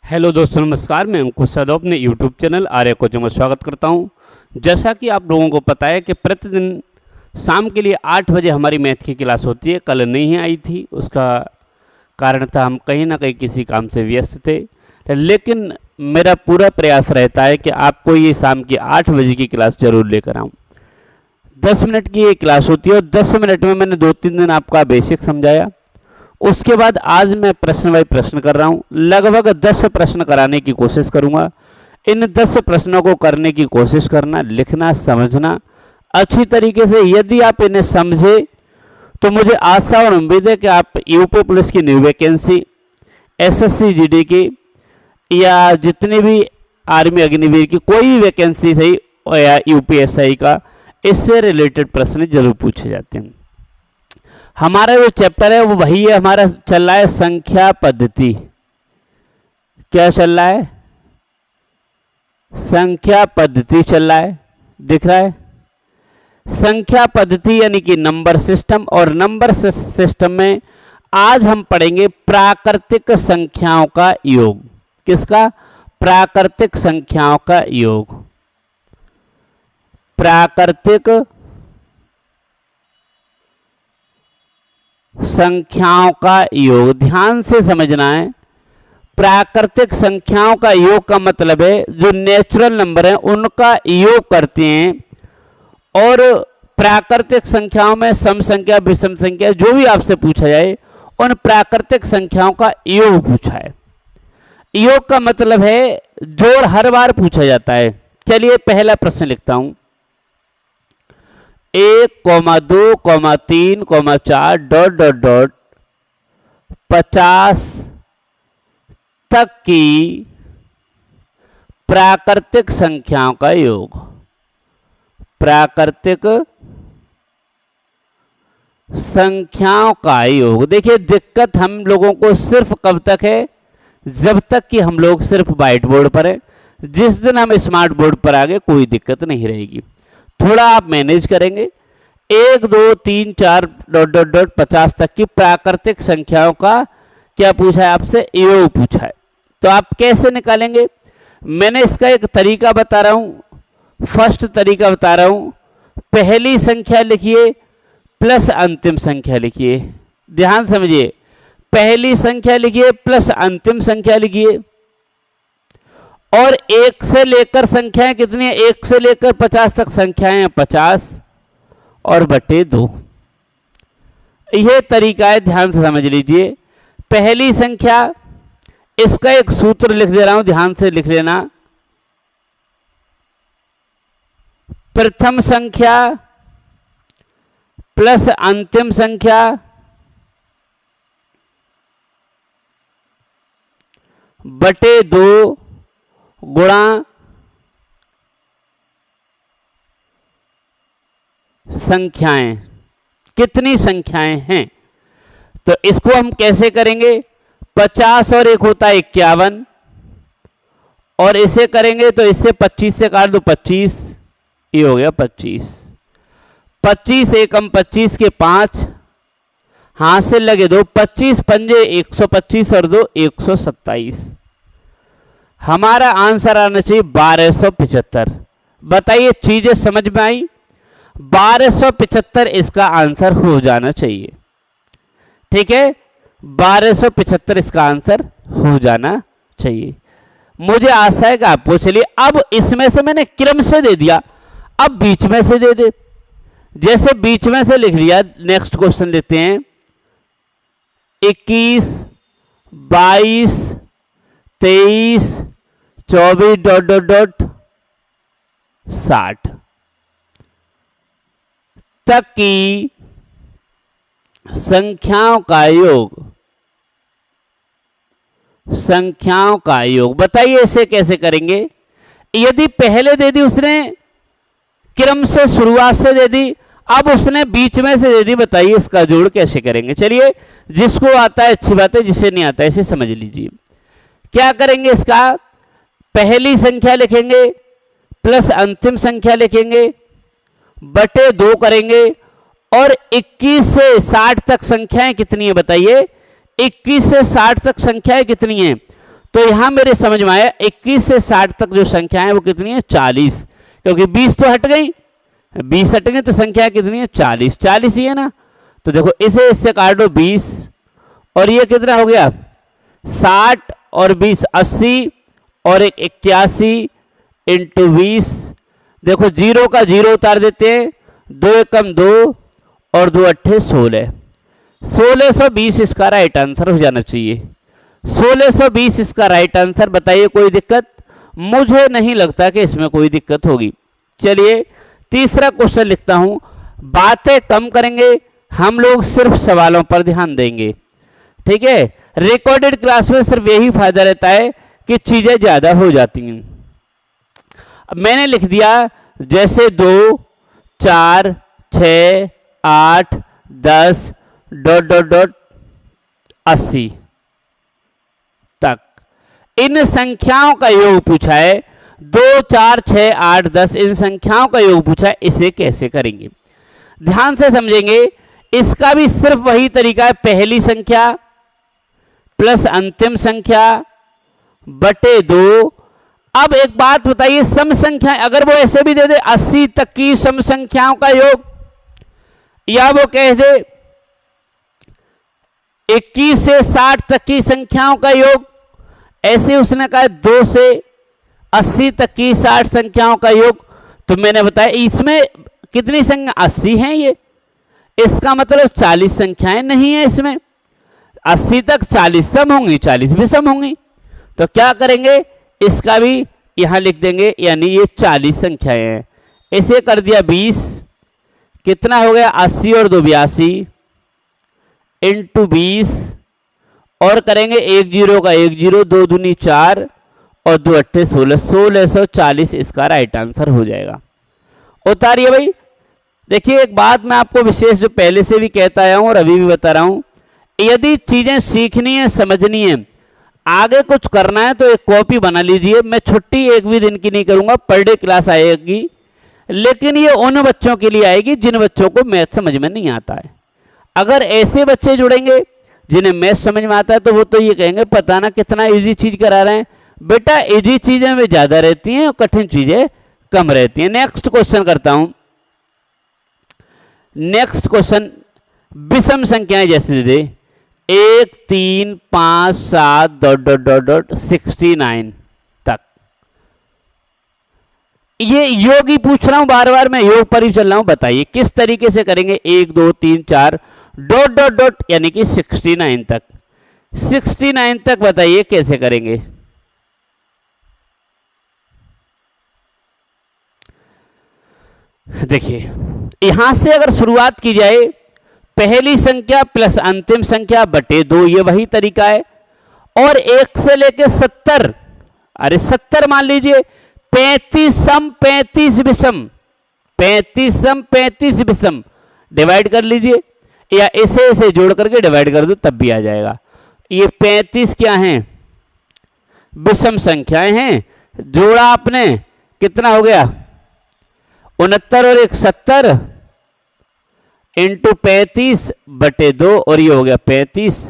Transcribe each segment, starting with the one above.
Hello दोस्तों, नमस्कार। मैं अंकुश यादव अपने यूट्यूब चैनल आर्य कोचिंग में स्वागत करता हूं। जैसा कि आप लोगों को पता है कि प्रतिदिन शाम के लिए 8 बजे हमारी मैथ की क्लास होती है। कल नहीं आई थी, उसका कारण था हम कहीं ना कहीं किसी काम से व्यस्त थे, लेकिन मेरा पूरा प्रयास रहता है कि आपको ये शाम की 8 बजे की क्लास जरूर लेकर आऊँ। 10 मिनट की ये क्लास होती है और 10 मिनट में मैंने 2-3 दिन आपका बेसिक समझाया। उसके बाद आज मैं प्रश्न बाई प्रश्न कर रहा हूं। लगभग 10 प्रश्न कराने की कोशिश करूंगा। इन 10 प्रश्नों को करने की कोशिश करना, लिखना, समझना अच्छी तरीके से। यदि आप इन्हें समझे तो मुझे आशा और उम्मीद है कि आप यूपी पुलिस की न्यू वैकेंसी, एसएससी जीडी की या जितनी भी आर्मी अग्निवीर की कोई भी वैकेंसी सही या यूपीएसआई का, इससे रिलेटेड प्रश्न जरूर पूछे जाते हैं। हमारा जो चैप्टर है वो वही है, हमारा चल रहा है संख्या पद्धति। क्या चल रहा है? संख्या पद्धति चल रहा है, दिख रहा है? संख्या पद्धति यानी कि नंबर सिस्टम। और नंबर सिस्टम में आज हम पढ़ेंगे प्राकृतिक संख्याओं का योग। किसका? प्राकृतिक संख्याओं का योग। प्राकृतिक संख्याओं का योग ध्यान से समझना है। प्राकृतिक संख्याओं का योग का मतलब है जो नेचुरल नंबर है उनका योग करते हैं। और प्राकृतिक संख्याओं में सम संख्या, विषम संख्या, जो भी आपसे पूछा जाए उन प्राकृतिक संख्याओं का योग पूछा है। योग का मतलब है जोड़ हर बार पूछा जाता है। चलिए पहला प्रश्न लिखता हूं। 1, 2, 3, 4 ... 50 तक की प्राकृतिक संख्याओं का योग। प्राकृतिक संख्याओं का योग। देखिए, दिक्कत हम लोगों को सिर्फ कब तक है? जब तक कि हम लोग सिर्फ व्हाइट बोर्ड पर है। जिस दिन हम स्मार्ट बोर्ड पर आ गए कोई दिक्कत नहीं रहेगी। थोड़ा आप मैनेज करेंगे। 1, 2, 3, 4 ... 50 तक की प्राकृतिक संख्याओं का क्या पूछा है आपसे? योग पूछा है। तो आप कैसे निकालेंगे? मैंने इसका एक तरीका बता रहा हूं। फर्स्ट तरीका बता रहा हूं। पहली संख्या लिखिए प्लस अंतिम संख्या लिखिए। ध्यान समझिए, पहली संख्या लिखिए प्लस अंतिम संख्या लिखिए। और 1 से लेकर संख्याएं कितनी है? 1 से लेकर 50 तक संख्याएं 50 और बटे 2। यह तरीका है, ध्यान से समझ लीजिए। पहली संख्या, इसका एक सूत्र लिख दे रहा हूं, ध्यान से लिख लेना। प्रथम संख्या प्लस अंतिम संख्या बटे 2 गुणा संख्याएं। कितनी संख्याएं हैं? तो इसको हम कैसे करेंगे? 50 और 1 होता है 51। और इसे करेंगे तो इससे 25 से काट दो 25, ये हो गया 25। 25 एकम 25 के 5, हाथ से लगे 2, 25 पंजे 125 और 2 127। हमारा आंसर आना चाहिए 1275। बताइए, चीजें समझ में आई? 1275 इसका आंसर हो जाना चाहिए। ठीक है, 1275 इसका आंसर हो जाना चाहिए। मुझे आशा है कि आपको। चलिए, अब इसमें से मैंने क्रम से दे दिया, अब बीच में से दे दे। जैसे बीच में से लिख लिया, नेक्स्ट क्वेश्चन लेते हैं। 21, 22, 23, 24 ... 60 तक की संख्याओं का योग। संख्याओं का योग बताइए, इसे कैसे करेंगे? यदि पहले दे दी उसने, क्रम से शुरुआत से दे दी, अब उसने बीच में से दे दी, बताइए इसका जोड़ कैसे करेंगे? चलिए, जिसको आता है अच्छी बात है, जिसे नहीं आता है इसे समझ लीजिए। क्या करेंगे? इसका पहली संख्या लिखेंगे प्लस अंतिम संख्या लिखेंगे बटे 2 करेंगे। और 21 से 60 तक संख्याएं कितनी है बताइए? 21 से 60 तक संख्याएं कितनी हैं? तो यहां मेरे समझ में आया 21 से 60 तक जो संख्या है वो कितनी है 40, क्योंकि 20 तो हट गई, 20 हट गई तो संख्या कितनी है 40, 40 ही है ना। तो देखो इसे इससे काट दो 20, और ये कितना हो गया 60 और 20 80 और एक 81 इंटू 20। देखो जीरो का जीरो उतार देते हैं, 2 एकम 2 और 2 अट्ठे 16, 1620 इसका राइट आंसर हो जाना चाहिए। 1620 इसका राइट आंसर। बताइए कोई दिक्कत? मुझे नहीं लगता कि इसमें कोई दिक्कत होगी। चलिए तीसरा क्वेश्चन लिखता हूं। बातें कम करेंगे हम लोग, सिर्फ सवालों पर ध्यान देंगे, ठीक है। रिकॉर्डेड क्लास में सिर्फ यही फायदा रहता है कि चीजें ज्यादा हो जाती हैं। अब मैंने लिख दिया जैसे 2 4 6 8 10 ... 80 तक इन संख्याओं का योग पूछा है। 2 4 6 8 10 इन संख्याओं का योग पूछा है, इसे कैसे करेंगे ध्यान से समझेंगे। इसका भी सिर्फ वही तरीका है, पहली संख्या प्लस अंतिम संख्या बटे 2। अब एक बात बताइए, सम संख्या अगर वो ऐसे भी दे दे 80 तक की सम संख्याओं का योग, या वो कह दे 21 से 60 तक की संख्याओं का योग, ऐसे उसने कहा 2 से 80 तक की 60 संख्याओं का योग, तो मैंने बताया इसमें कितनी संख्या 80 हैं ये, इसका मतलब 40 संख्याएं नहीं है इसमें। 80 तक 40 सम होंगी, 40 भी सम होंगी, तो क्या करेंगे इसका भी यहां लिख देंगे, यानी ये 40 संख्याएं हैं। इसे कर दिया 20, कितना हो गया 80 और 2 82 इंटू 20, और करेंगे 1 0 का 1 0, 2 दूनी 4 और 2 अट्ठे 16, 1640 इसका राइट आंसर हो जाएगा। उतारिए भाई। देखिए एक बात मैं आपको विशेष जो पहले से भी कहता आया हूं और अभी भी बता रहा हूं, यदि चीजें सीखनी है समझनी है आगे कुछ करना है तो एक कॉपी बना लीजिए। मैं छुट्टी एक भी दिन की नहीं करूंगा, पर डे क्लास आएगी, लेकिन ये उन बच्चों के लिए आएगी जिन बच्चों को मैथ समझ में नहीं आता है। अगर ऐसे बच्चे जुड़ेंगे जिन्हें मैथ समझ में आता है तो वो तो ये कहेंगे पता ना कितना इजी चीज करा रहे हैं। बेटा इजी चीजें में ज्यादा रहती हैं और कठिन चीजें कम रहती हैं। नेक्स्ट क्वेश्चन करता हूं। नेक्स्ट क्वेश्चन विषम संख्याएं जैसे दे 1 3 5 7 ... 69 तक। ये योग ही पूछ रहा हूं बार बार, मैं योग पर ही चल रहा हूं। बताइए किस तरीके से करेंगे? 1 2 3 4 ... यानी कि 69 तक। 69 तक बताइए कैसे करेंगे? देखिए यहां से अगर शुरुआत की जाए, पहली संख्या प्लस अंतिम संख्या बटे 2, ये वही तरीका है। और 1 से लेके 70, अरे 70 मान लीजिए, 35 सम 35 विषम, 35 सम 35 विषम डिवाइड कर लीजिए, या इसे जोड़ करके डिवाइड कर दो तब भी आ जाएगा। ये 35 क्या हैं? विषम संख्याएं हैं। जोड़ा आपने कितना हो गया? 69 और 1 70 इंटू 35 बटे 2, और ये हो गया 35।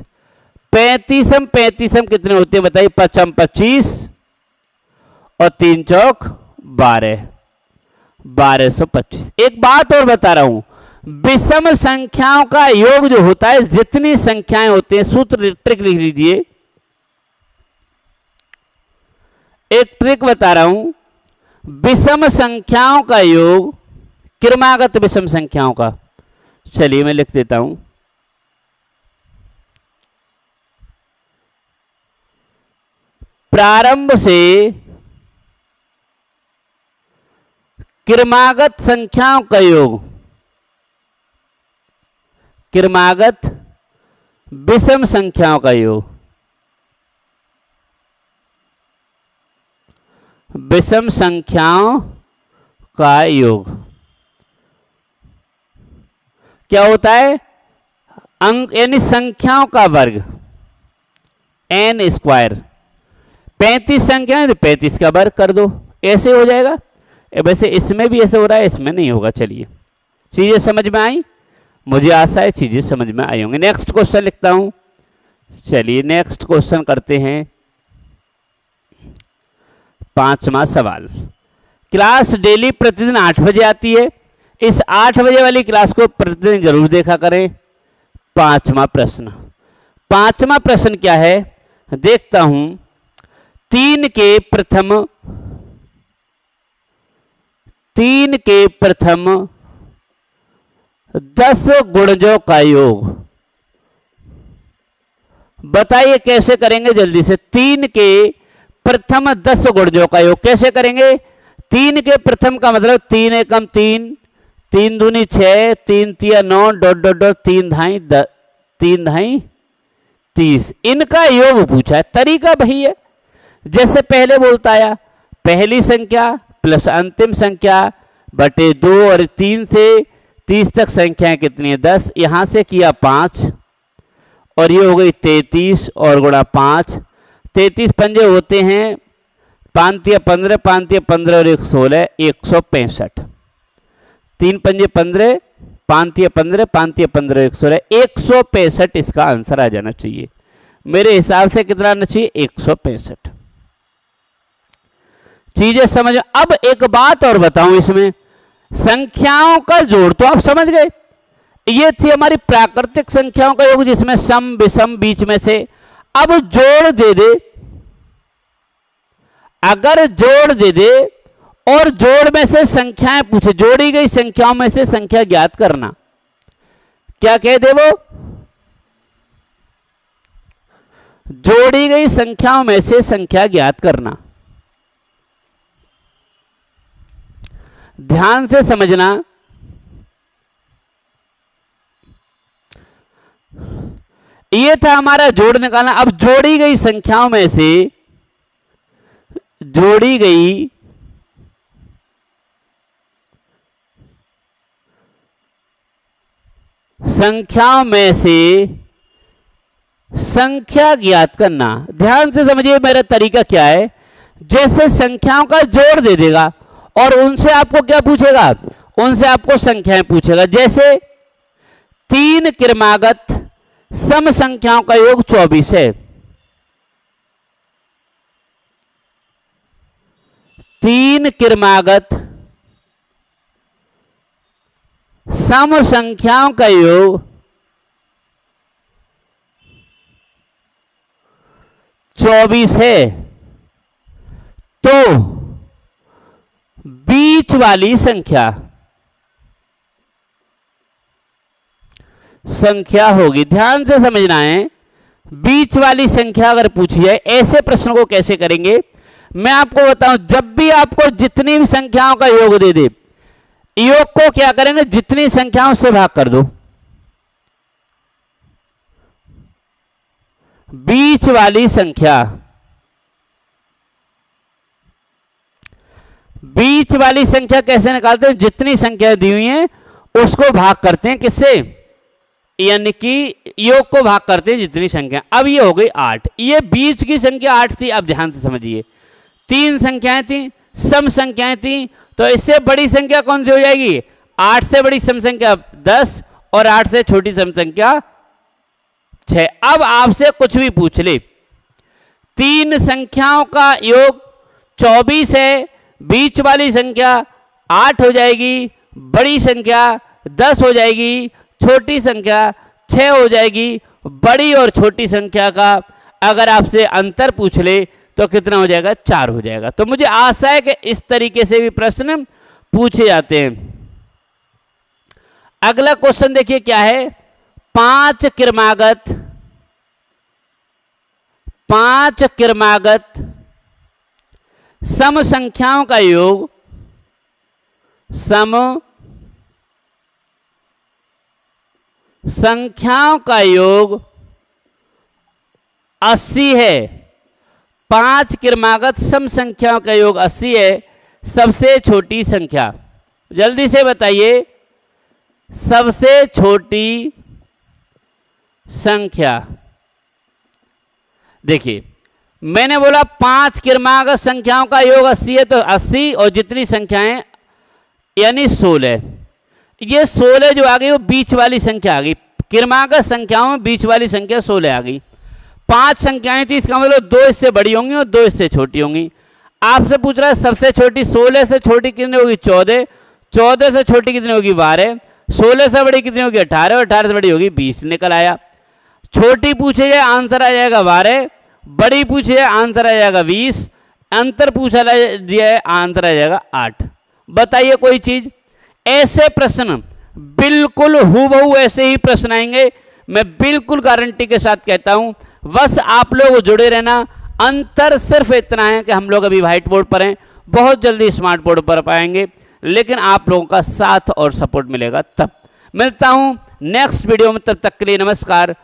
35 हम 35 हम कितने होते हैं बताइए? 5 हम 25 और 3 चौक 12, 1225। एक बात और बता रहा हूं, विषम संख्याओं का योग जो होता है, जितनी संख्याएं होती हैं, सूत्र ट्रिक लिख लीजिए। एक ट्रिक बता रहा हूं, विषम संख्याओं का योग क्रमागत विषम संख्याओं का, चलिए मैं लिख देता हूं। प्रारंभ से क्रमागत संख्याओं का योग क्रमागत विषम संख्याओं का योग, विषम संख्याओं का योग क्या होता है? अंक यानी संख्याओं का वर्ग, n स्क्वायर। 35 संख्या है तो 35 का वर्ग कर दो, ऐसे हो जाएगा। वैसे इसमें भी ऐसे हो रहा है, इसमें नहीं होगा। चलिए चीजें समझ में आई, मुझे आशा है चीजें समझ में आई होंगी। नेक्स्ट क्वेश्चन लिखता हूं। चलिए नेक्स्ट क्वेश्चन करते हैं। 5वां सवाल। क्लास डेली प्रतिदिन 8 बजे आती है। इस 8 बजे वाली क्लास को प्रतिदिन जरूर देखा करें। 5वां प्रश्न। 5वां प्रश्न क्या है देखता हूं। 3 के प्रथम 10 गुणजों का योग बताइए कैसे करेंगे जल्दी से। 3 के प्रथम 10 गुणजों का योग कैसे करेंगे। 3 के प्रथम का मतलब 3 एकम 3, 3 दूनी 6, 3 तिया 9, डॉट डॉट डॉट 3 धाई 30। इनका योग पूछा है। तरीका वही है जैसे पहले बोलता आया, पहली संख्या प्लस अंतिम संख्या बटे 2 और 3 से 30 तक संख्याएं कितनी है 10। यहां से किया 5 और ये हो गई 33 और गुणा 5। 33 पंजे होते हैं 5 तिया 15, 5 तिया 15 और 1 16, 165। 3 पंजे 15, 5 तिया 15, 5 तिया 15, 1 16, 165 इसका आंसर आ जाना चाहिए। मेरे हिसाब से कितना आना चाहिए 165। चीजें समझ। अब एक बात और बताऊं, इसमें संख्याओं का जोड़ तो आप समझ गए। ये थी हमारी प्राकृतिक संख्याओं का योग जिसमें सम विषम बीच में से। अब जोड़ दे दे, अगर जोड़ दे दे और जोड़ में से संख्याएं पूछे, जोड़ी गई संख्याओं में से संख्या ज्ञात करना, क्या कह दे वो, जोड़ी गई संख्याओं में से संख्या ज्ञात करना। ध्यान से समझना। ये था हमारा जोड़ निकालना। अब जोड़ी गई संख्याओं में से, जोड़ी गई संख्याओं में से संख्या ज्ञात करना। ध्यान से समझिए मेरा तरीका क्या है। जैसे संख्याओं का जोड़ दे देगा और उनसे आपको क्या पूछेगा, उनसे आपको संख्याएं पूछेगा। जैसे 3 क्रमागत सम संख्याओं का योग 24 है। 3 क्रमागत सम संख्याओं का योग 24 है। तो बीच वाली संख्या होगी। ध्यान से समझना है। बीच वाली संख्या अगर पूछी जाए, ऐसे प्रश्न को कैसे करेंगे मैं आपको बताऊं। जब भी आपको जितनी भी संख्याओं का योग दे दे, योग को क्या करेंगे, जितनी संख्याओं से भाग कर दो। बीच वाली संख्या, बीच वाली संख्या कैसे निकालते हैं, जितनी संख्या दी हुई है उसको भाग करते हैं किससे, यानी कि योग को भाग करते हैं जितनी संख्या। अब ये हो गई 8, ये बीच की संख्या 8 थी। अब ध्यान से समझिए, 3 संख्याएं थी, सम संख्याएं थी, तो इससे बड़ी संख्या कौन सी हो जाएगी, 8 से बड़ी सम संख्या 10 और 8 से छोटी सम संख्या 6। अब आपसे कुछ भी पूछ ले, 3 संख्याओं का योग 24 है, बीच वाली संख्या 8 हो जाएगी, बड़ी संख्या 10 हो जाएगी, छोटी संख्या 6 हो जाएगी। बड़ी और छोटी संख्या का अगर आपसे अंतर पूछ ले तो कितना हो जाएगा, 4 हो जाएगा। तो मुझे आशा है कि इस तरीके से भी प्रश्न पूछे जाते हैं। अगला क्वेश्चन देखिए क्या है, 5 क्रमागत सम संख्याओं का योग, सम संख्याओं का योग 80 है। 5 क्रमागत सम संख्याओं का योग 80 है। सबसे छोटी संख्या, जल्दी से बताइए, सबसे छोटी संख्या। देखिए मैंने बोला 5 क्रमागत संख्याओं का योग 80 है, तो 80 और जितनी संख्याएं यानी 16। ये 16 जो आ गई वो बीच वाली संख्या आ गई। क्रमागत संख्याओं में बीच वाली संख्या 16 आ गई। 5 संख्याएं थी, इसका मतलब 2 इससे बड़ी होंगी और 2 इससे छोटी होंगी। आपसे पूछ रहा है सबसे छोटी 16 से छोटी कितनी होगी 14, 14 से छोटी कितनी होगी 12, 16 से बड़ी कितनी होगी 18 और 18 से बड़ी होगी 20। निकल आया। छोटी पूछे जाए आंसर आ जाएगा 12, बड़ी पूछे जाए आंसर आ जाएगा 20, अंतर पूछा जाए आंसर आ जाएगा 8। बताइए कोई चीज। ऐसे प्रश्न बिल्कुल हूबहू ऐसे ही प्रश्न आएंगे, मैं बिल्कुल गारंटी के साथ कहता हूं। बस आप लोग जुड़े रहना। अंतर सिर्फ इतना है कि हम लोग अभी व्हाइट बोर्ड पर हैं, बहुत जल्दी स्मार्ट बोर्ड पर पाएंगे, लेकिन आप लोगों का साथ और सपोर्ट मिलेगा तब। मिलता हूं नेक्स्ट वीडियो में, तब तक के लिए नमस्कार।